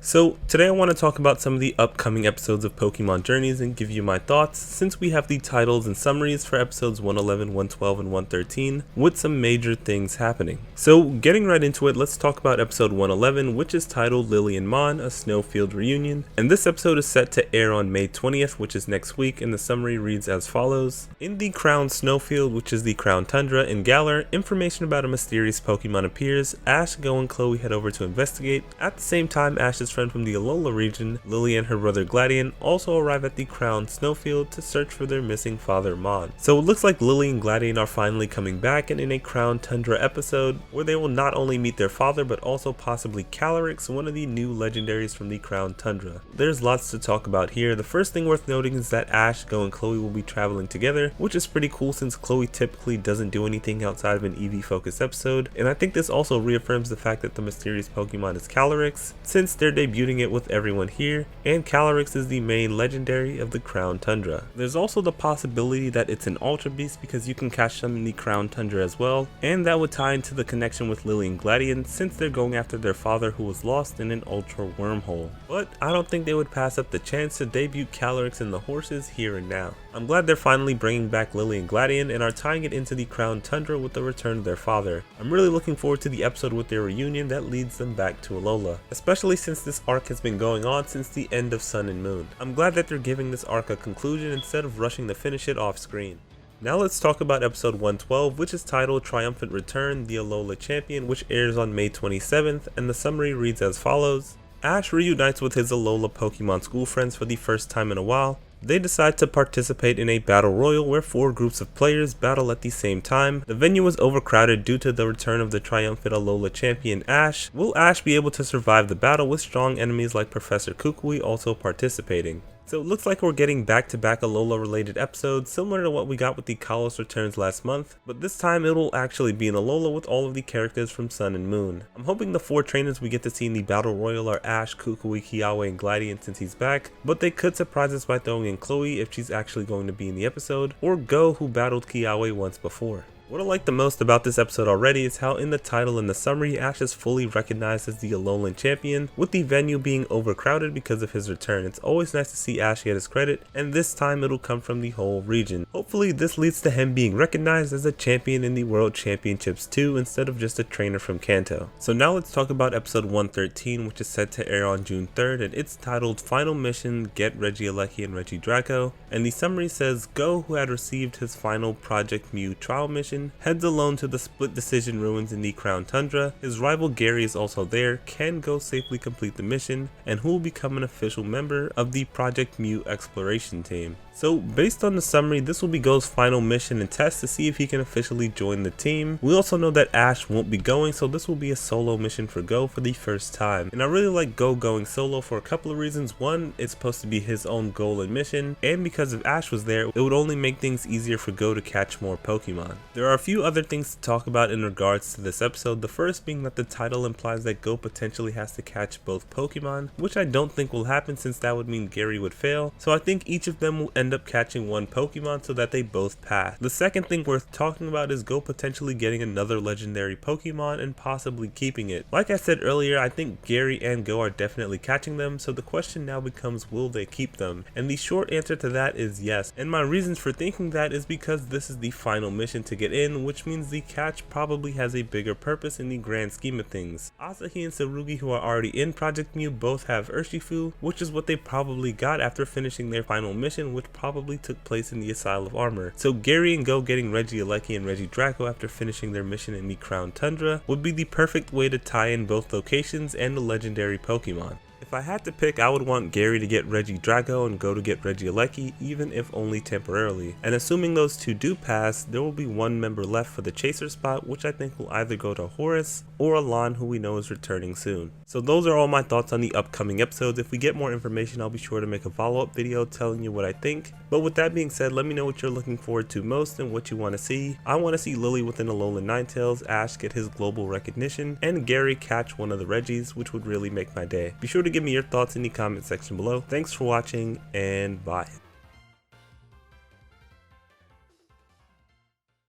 So today I want to talk about some of the upcoming episodes of Pokémon Journeys and give you my thoughts since we have the titles and summaries for episodes 111, 112, and 113 with some major things happening. So getting right into it, let's talk about episode 111, which is titled Lillie and Mohn, a Snowfield Reunion. And this episode is set to air on May 20th, which is next week, and the summary reads as follows. In the Crown Snowfield, which is the Crown Tundra in Galar, information about a mysterious Pokemon appears. Ash, Go, and Chloe head over to investigate. At the same time, Ash's friend from the Alola region, Lillie and her brother Gladion, also arrive at the Crown Snowfield to search for their missing father Mohn. So it looks like Lillie and Gladion are finally coming back, and in a Crown Tundra episode where they will not only meet their father but also possibly Calyrex, one of the new legendaries from the Crown Tundra. There's lots to talk about here. The first thing worth noting is that Ash, Go, and Chloe will be traveling together, which is pretty cool since Chloe typically doesn't do anything outside of an EV focused episode, and I think this also reaffirms the fact that the mysterious Pokemon is Calyrex, since they're debuting it with everyone here, and Calyrex is the main legendary of the Crown Tundra. There's also the possibility that it's an Ultra Beast because you can catch them in the Crown Tundra as well, and that would tie into the connection with Lillie and Gladion since they're going after their father who was lost in an Ultra Wormhole. But I don't think they would pass up the chance to debut Calyrex in the horses here and now. I'm glad they're finally bringing back Lillie and Gladion and are tying it into the Crown Tundra with the return of their father. I'm really looking forward to the episode with their reunion that leads them back to Alola, especially since this arc has been going on since the end of Sun and Moon. I'm glad that they're giving this arc a conclusion instead of rushing to finish it off screen. Now let's talk about episode 112, which is titled Triumphant Return, the Alola Champion, which airs on May 27th, and the summary reads as follows. Ash reunites with his Alola Pokemon school friends for the first time in a while. They decide to participate in a battle royal where 4 groups of players battle at the same time. The venue was overcrowded due to the return of the triumphant Alola champion Ash. Will Ash be able to survive the battle with strong enemies like Professor Kukui also participating? So it looks like we're getting back-to-back Alola related episodes similar to what we got with the Kalos returns last month, but this time it'll actually be an Alola with all of the characters from Sun and Moon. I'm hoping the 4 trainers we get to see in the battle royal are Ash, Kukui, Kiawe, and Gladion since he's back, but they could surprise us by throwing in Chloe if she's actually going to be in the episode, or Go, who battled Kiawe once before. What I like the most about this episode already is how in the title and the summary Ash is fully recognized as the Alolan champion, with the venue being overcrowded because of his return. It's always nice to see Ash get his credit, and this time it'll come from the whole region. Hopefully this leads to him being recognized as a champion in the World Championships too, instead of just a trainer from Kanto. So now let's talk about episode 113, which is set to air on June 3rd, and it's titled Final Mission, Get Regieleki and Regidrago, and the summary says Go, who had received his final Project Mew trial mission, heads alone to the Split Decision ruins in the Crown Tundra. His rival Gary is also there. Can Go safely complete the mission, and who will become an official member of the Project Mew exploration team? So based on the summary, this will be Go's final mission and test to see if he can officially join the team. We also know that Ash won't be going, so this will be a solo mission for Go for the first time. And I really like Go going solo for a couple of reasons. One, it's supposed to be his own goal and mission, and because if Ash was there, it would only make things easier for Go to catch more Pokemon. There are a few other things to talk about in regards to this episode, the first being that the title implies that Go potentially has to catch both Pokemon, which I don't think will happen since that would mean Gary would fail, so I think each of them will end up catching one Pokemon so that they both pass. The second thing worth talking about is Go potentially getting another legendary Pokemon and possibly keeping it. Like I said earlier, I think Gary and Go are definitely catching them, so the question now becomes, will they keep them? And the short answer to that is yes, and my reasons for thinking that is because this is the final mission to get in, which means the catch probably has a bigger purpose in the grand scheme of things. Asahi and Tsurugi, who are already in Project Mew, both have Urshifu, which is what they probably got after finishing their final mission, which probably took place in the Asile of Armor. So Gary and Go getting Regieleki and Regidrago after finishing their mission in the Crown Tundra would be the perfect way to tie in both locations and the legendary Pokemon. If I had to pick, I would want Gary to get Regidrago and Go to get Regieleki, even if only temporarily. And assuming those two do pass, there will be one member left for the chaser spot, which I think will either go to Horace or Alain, who we know is returning soon. So those are all my thoughts on the upcoming episodes. If we get more information, I'll be sure to make a follow-up video telling you what I think. But with that being said, let me know what you're looking forward to most and what you want to see. I want to see Lillie with an Alolan Ninetales, Ash get his global recognition, and Gary catch one of the Reggies, which would really make my day. Be sure to give me your thoughts in the comment section below. Thanks for watching, and bye.